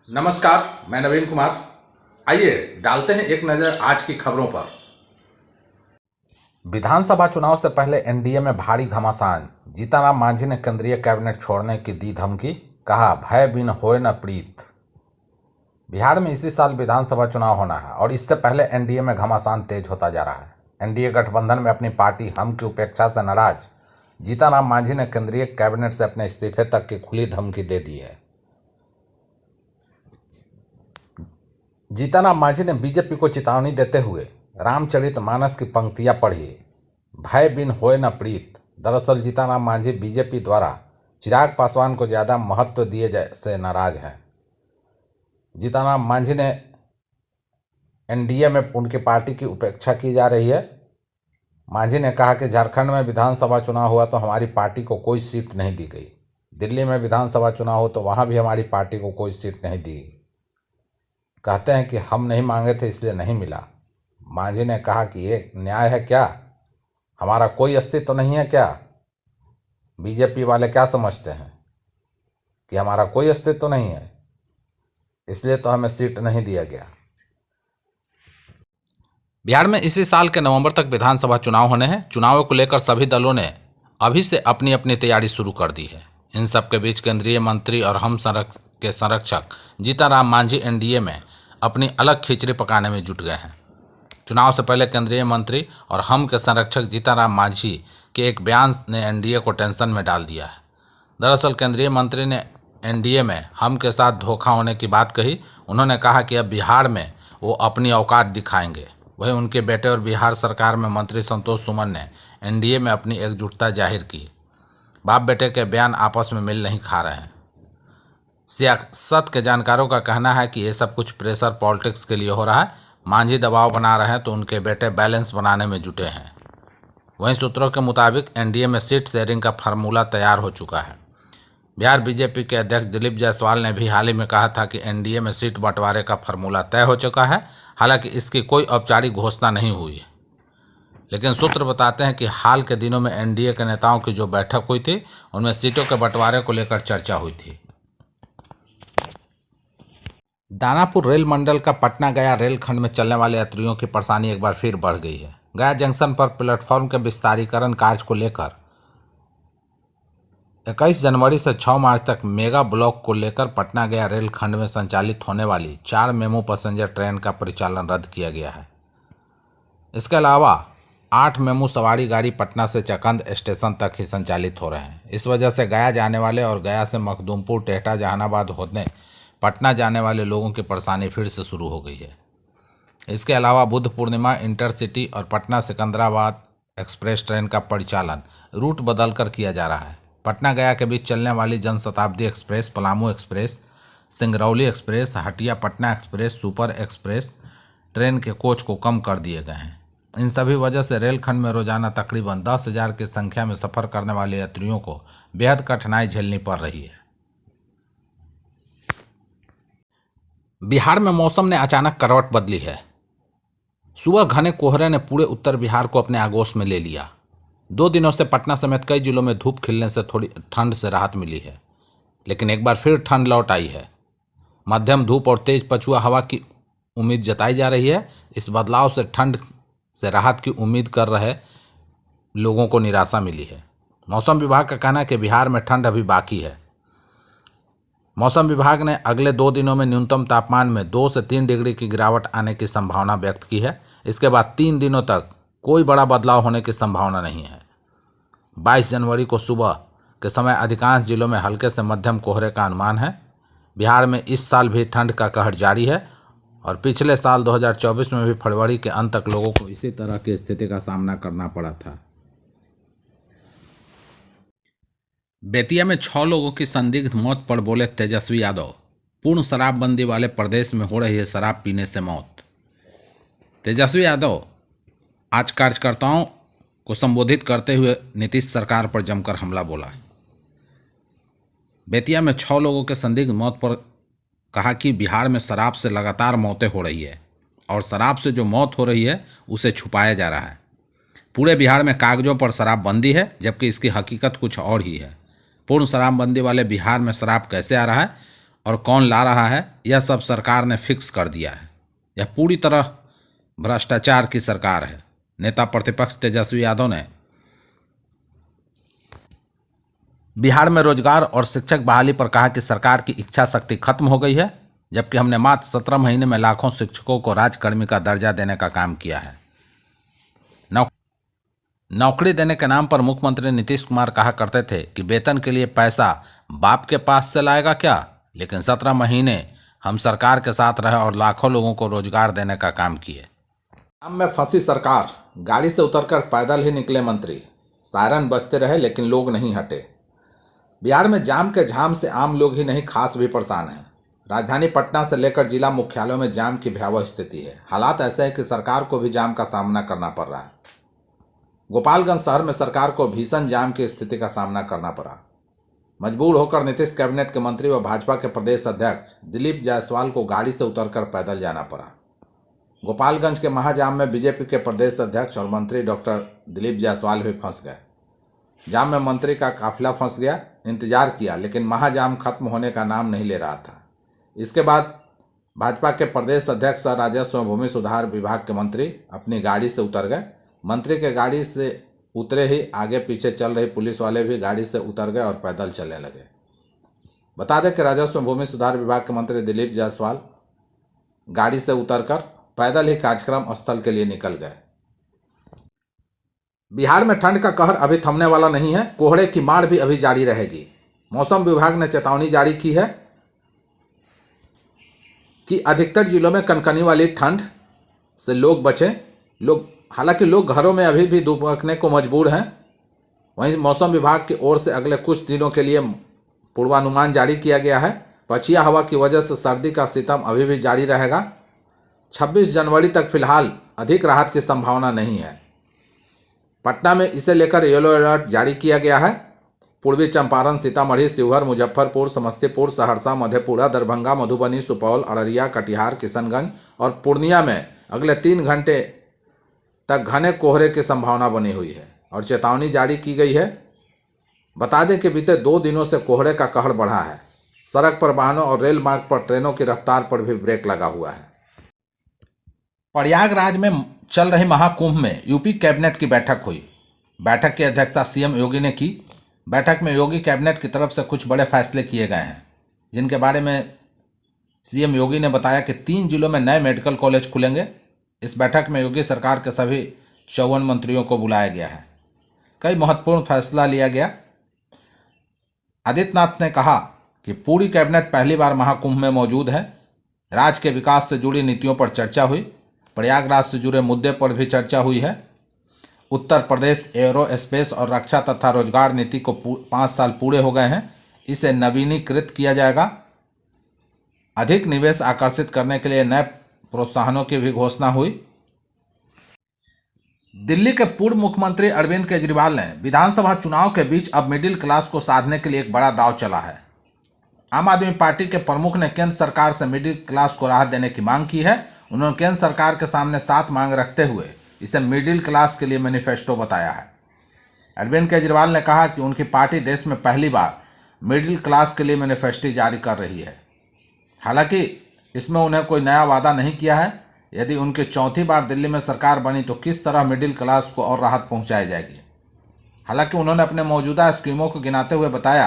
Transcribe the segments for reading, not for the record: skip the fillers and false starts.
नमस्कार, मैं नवीन कुमार। आइए डालते हैं एक नज़र आज की खबरों पर। विधानसभा चुनाव से पहले एनडीए में भारी घमासान। जीतनराम मांझी ने केंद्रीय कैबिनेट छोड़ने की दी धमकी, कहा भय बिन होए न प्रीत। बिहार में इसी साल विधानसभा चुनाव होना है और इससे पहले एनडीए में घमासान तेज होता जा रहा है। एनडीए गठबंधन में अपनी पार्टी हम की उपेक्षा से नाराज जीतनराम मांझी ने केंद्रीय कैबिनेट से अपने इस्तीफे तक की खुली धमकी दे दी है। जीतनराम मांझी ने बीजेपी को चेतावनी देते हुए रामचरितमानस की पंक्तियां पढ़ी, भय बिन होए न प्रीत। दरअसल जीतनराम मांझी बीजेपी द्वारा चिराग पासवान को ज़्यादा महत्व दिए से नाराज हैं। जीतनराम मांझी ने एनडीए में उनकी पार्टी की उपेक्षा की जा रही है। मांझी ने कहा कि झारखंड में विधानसभा चुनाव हुआ तो हमारी पार्टी को कोई सीट नहीं दी गई, दिल्ली में विधानसभा चुनाव हो तो वहाँ भी हमारी पार्टी को कोई सीट नहीं दी। कहते हैं कि हम नहीं मांगे थे इसलिए नहीं मिला। मांझी ने कहा कि ये न्याय है क्या? हमारा कोई अस्तित्व तो नहीं है क्या? बीजेपी वाले क्या समझते हैं कि हमारा कोई अस्तित्व तो नहीं है, इसलिए तो हमें सीट नहीं दिया गया। बिहार में इसी साल के नवंबर तक विधानसभा चुनाव होने हैं। चुनावों को लेकर सभी दलों ने अभी से अपनी अपनी तैयारी शुरू कर दी है। इन सब के बीच केंद्रीय मंत्री और हम के संरक्षक जीतनराम मांझी एनडीए में अपनी अलग खिचड़ी पकाने में जुट गए हैं। चुनाव से पहले केंद्रीय मंत्री और हम के संरक्षक जीतनराम मांझी के एक बयान ने एनडीए को टेंशन में डाल दिया है। दरअसल केंद्रीय मंत्री ने एनडीए में हम के साथ धोखा होने की बात कही। उन्होंने कहा कि अब बिहार में वो अपनी औकात दिखाएंगे। वहीं उनके बेटे और बिहार सरकार में मंत्री संतोष सुमन ने एनडीए में अपनी एकजुटता जाहिर की। बाप बेटे के बयान आपस में मिल नहीं खा रहे हैं। सियासत के जानकारों का कहना है कि ये सब कुछ प्रेशर पॉलिटिक्स के लिए हो रहा है। मांझी दबाव बना रहे हैं तो उनके बेटे बैलेंस बनाने में जुटे हैं। वहीं सूत्रों के मुताबिक एनडीए में सीट शेयरिंग का फार्मूला तैयार हो चुका है। बिहार बीजेपी के अध्यक्ष दिलीप जायसवाल ने भी हाल ही में कहा था कि एनडीए में सीट बंटवारे का फार्मूला तय हो चुका है। हालांकि इसकी कोई औपचारिक घोषणा नहीं हुई है, लेकिन सूत्र बताते हैं कि हाल के दिनों में एनडीए के नेताओं की जो बैठक हुई थी उनमें सीटों के बंटवारे को लेकर चर्चा हुई थी। दानापुर रेल मंडल का पटना गया रेलखंड में चलने वाले यात्रियों की परेशानी एक बार फिर बढ़ गई है। गया जंक्शन पर प्लेटफॉर्म के विस्तारीकरण कार्य को लेकर 21 जनवरी से 6 मार्च तक मेगा ब्लॉक को लेकर पटना गया रेलखंड में संचालित होने वाली 4 मेमू पैसेंजर ट्रेन का परिचालन रद्द किया गया है। इसके अलावा 8 मेमू सवारी गाड़ी पटना से चकंद स्टेशन तक ही संचालित हो रहे हैं। इस वजह से गया जाने वाले और गया से मखदूमपुर, टेहटा, जहानाबाद होने पटना जाने वाले लोगों की परेशानी फिर से शुरू हो गई है। इसके अलावा बुद्ध पूर्णिमा इंटरसिटी और पटना सिकंदराबाद एक्सप्रेस ट्रेन का परिचालन रूट बदलकर किया जा रहा है। पटना गया के बीच चलने वाली Janshatabdi express, Palamu express, Singrauli express, Hatia Patna express, super express train के कोच को कम कर दिए गए हैं। इन सभी वजह से रेलखंड में रोजाना तकरीबन 10,000 की संख्या में सफ़र करने वाले यात्रियों को बेहद कठिनाई झेलनी पड़ रही है। बिहार में मौसम ने अचानक करवट बदली है। सुबह घने कोहरे ने पूरे उत्तर बिहार को अपने आगोश में ले लिया। 2 दिनों से पटना समेत कई जिलों में धूप खिलने से थोड़ी ठंड से राहत मिली है, लेकिन एक बार फिर ठंड लौट आई है। मध्यम धूप और तेज पछुआ हवा की उम्मीद जताई जा रही है। इस बदलाव से ठंड से राहत की उम्मीद कर रहे लोगों को निराशा मिली है। मौसम विभाग का कहना है कि बिहार में ठंड अभी बाकी है। मौसम विभाग ने अगले 2 दिनों में न्यूनतम तापमान में 2 से 3 डिग्री की गिरावट आने की संभावना व्यक्त की है। इसके बाद 3 दिनों तक कोई बड़ा बदलाव होने की संभावना नहीं है। 22 जनवरी को सुबह के समय अधिकांश जिलों में हल्के से मध्यम कोहरे का अनुमान है। बिहार में इस साल भी ठंड का कहर जारी है और पिछले साल 2024 में भी फरवरी के अंत तक लोगों को इसी तरह की स्थिति का सामना करना पड़ा था। बेतिया में 6 लोगों की संदिग्ध मौत पर बोले तेजस्वी यादव, पूर्ण शराबबंदी वाले प्रदेश में हो रही है शराब पीने से मौत। तेजस्वी यादव आज कार्यकर्ताओं को संबोधित करते हुए नीतीश सरकार पर जमकर हमला बोला। बेतिया में 6 लोगों के संदिग्ध मौत पर कहा कि बिहार में शराब से लगातार मौतें हो रही है और शराब से जो मौत हो रही है उसे छुपाया जा रहा है। पूरे बिहार में कागजों पर शराबबंदी है, जबकि इसकी हकीकत कुछ और ही है। पूर्ण शराबबंदी वाले बिहार में शराब कैसे आ रहा है और कौन ला रहा है, यह सब सरकार ने फिक्स कर दिया है। यह पूरी तरह भ्रष्टाचार की सरकार है। नेता प्रतिपक्ष तेजस्वी यादव ने बिहार में रोजगार और शिक्षक बहाली पर कहा कि सरकार की इच्छा शक्ति खत्म हो गई है, जबकि हमने मात्र 17 महीने में लाखों शिक्षकों को राजकर्मी का दर्जा देने का काम किया है। नौकरी देने के नाम पर मुख्यमंत्री नीतीश कुमार कहा करते थे कि वेतन के लिए पैसा बाप के पास से लाएगा क्या, लेकिन 17 महीने हम सरकार के साथ रहे और लाखों लोगों को रोजगार देने का काम किए। जाम में फंसी सरकार, गाड़ी से उतरकर पैदल ही निकले मंत्री। सायरन बजते रहे लेकिन लोग नहीं हटे। बिहार में जाम के झाम से आम लोग ही नहीं, खास भी परेशान हैं। राजधानी पटना से लेकर जिला मुख्यालयों में जाम की भयावह स्थिति है। हालात ऐसे हैं कि सरकार को भी जाम का सामना करना पड़ रहा है। गोपालगंज शहर में सरकार को भीषण जाम की स्थिति का सामना करना पड़ा। मजबूर होकर नीतीश कैबिनेट के मंत्री व भाजपा के प्रदेश अध्यक्ष दिलीप जायसवाल को गाड़ी से उतरकर पैदल जाना पड़ा। गोपालगंज के महाजाम में बीजेपी के प्रदेश अध्यक्ष और मंत्री डॉक्टर दिलीप जायसवाल भी फंस गए। जाम में मंत्री का काफिला फंस गया। इंतजार किया लेकिन महाजाम खत्म होने का नाम नहीं ले रहा था। इसके बाद भाजपा के प्रदेश अध्यक्ष और राजस्व एवं भूमि सुधार विभाग के मंत्री अपनी गाड़ी से उतर गए। मंत्री के गाड़ी से उतरे ही आगे पीछे चल रही पुलिस वाले भी गाड़ी से उतर गए और पैदल चलने लगे। बता दें कि राजस्व एवं भूमि सुधार विभाग के मंत्री दिलीप जायसवाल गाड़ी से उतरकर पैदल ही कार्यक्रम स्थल के लिए निकल गए। बिहार में ठंड का कहर अभी थमने वाला नहीं है। कोहरे की मार भी अभी जारी रहेगी। मौसम विभाग ने चेतावनी जारी की है कि अधिकतर जिलों में कनकनी वाली ठंड से लोग बचें। हालांकि लोग घरों में अभी भी धूप रखने को मजबूर हैं। वहीं मौसम विभाग की ओर से अगले कुछ दिनों के लिए पूर्वानुमान जारी किया गया है। पछिया हवा की वजह से सर्दी का सितम अभी भी जारी रहेगा। 26 जनवरी तक फिलहाल अधिक राहत की संभावना नहीं है। पटना में इसे लेकर येलो अलर्ट जारी किया गया है। पूर्वी चंपारण, सीतामढ़ी, शिवहर, मुजफ्फरपुर, समस्तीपुर, सहरसा, मधेपुरा, दरभंगा, मधुबनी, सुपौल, अररिया, कटिहार, किशनगंज और पूर्णिया में अगले 3 घंटे तक घने कोहरे की संभावना बनी हुई है और चेतावनी जारी की गई है। बता दें कि बीते 2 दिनों से कोहरे का कहर बढ़ा है। सड़क पर वाहनों और रेल मार्ग पर ट्रेनों की रफ्तार पर भी ब्रेक लगा हुआ है। प्रयागराज में चल रही महाकुंभ में यूपी कैबिनेट की बैठक हुई। बैठक की अध्यक्षता सीएम योगी ने की। बैठक में योगी कैबिनेट की तरफ से कुछ बड़े फैसले किए गए हैं, जिनके बारे में सीएम योगी ने बताया कि 3 जिलों में नए मेडिकल कॉलेज खुलेंगे। इस बैठक में योगी सरकार के सभी 54 मंत्रियों को बुलाया गया है। कई महत्वपूर्ण फैसला लिया गया। आदित्यनाथ ने कहा कि पूरी कैबिनेट पहली बार महाकुंभ में मौजूद है। राज्य के विकास से जुड़ी नीतियों पर चर्चा हुई। प्रयागराज से जुड़े मुद्दे पर भी चर्चा हुई है। उत्तर प्रदेश एयरोस्पेस और रक्षा तथा रोजगार नीति को 5 साल पूरे हो गए हैं। इसे नवीनीकृत किया जाएगा। अधिक निवेश आकर्षित करने के लिए नए प्रोत्साहनों की भी घोषणा हुई। दिल्ली के पूर्व मुख्यमंत्री अरविंद केजरीवाल ने विधानसभा चुनाव के बीच अब मिडिल क्लास को साधने के लिए एक बड़ा दांव चला है। आम आदमी पार्टी के प्रमुख ने केंद्र सरकार से मिडिल क्लास को राहत देने की मांग की है। उन्होंने केंद्र सरकार के सामने 7 मांग रखते हुए इसे मिडिल क्लास के लिए मैनिफेस्टो बताया है। अरविंद केजरीवाल ने कहा कि उनकी पार्टी देश में पहली बार मिडिल क्लास के लिए मैनिफेस्टो जारी कर रही है। हालांकि इसमें उन्हें कोई नया वादा नहीं किया है। यदि उनकी 4थी बार दिल्ली में सरकार बनी तो किस तरह मिडिल क्लास को और राहत पहुंचाई जाएगी। हालांकि उन्होंने अपने मौजूदा स्कीमों को गिनाते हुए बताया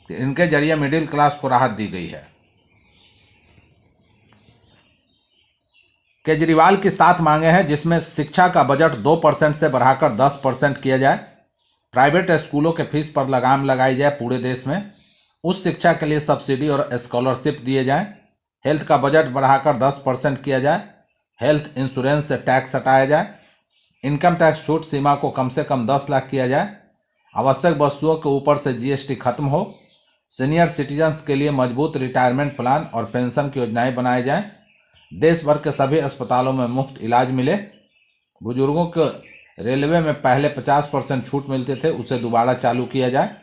कि इनके जरिए मिडिल क्लास को राहत दी गई है। केजरीवाल की 7 मांगे हैं, जिसमें शिक्षा का बजट 2% से बढ़ाकर 10% किया जाए। प्राइवेट स्कूलों के फीस पर लगाम लगाई जाए पूरे देश में। उस शिक्षा के लिए सब्सिडी और स्कॉलरशिप दिए जाएं। हेल्थ का बजट बढ़ाकर 10% किया जाए। हेल्थ इंश्योरेंस से टैक्स हटाया जाए। इनकम टैक्स छूट सीमा को कम से कम 10 लाख किया जाए। आवश्यक वस्तुओं के ऊपर से जीएसटी खत्म हो। सीनियर सिटीजन्स के लिए मजबूत रिटायरमेंट प्लान और पेंशन की योजनाएं बनाई जाएं। देश भर के सभी अस्पतालों में मुफ्त इलाज मिले। बुजुर्गों को रेलवे में पहले 50% छूट मिलते थे, उसे दोबारा चालू किया जाए।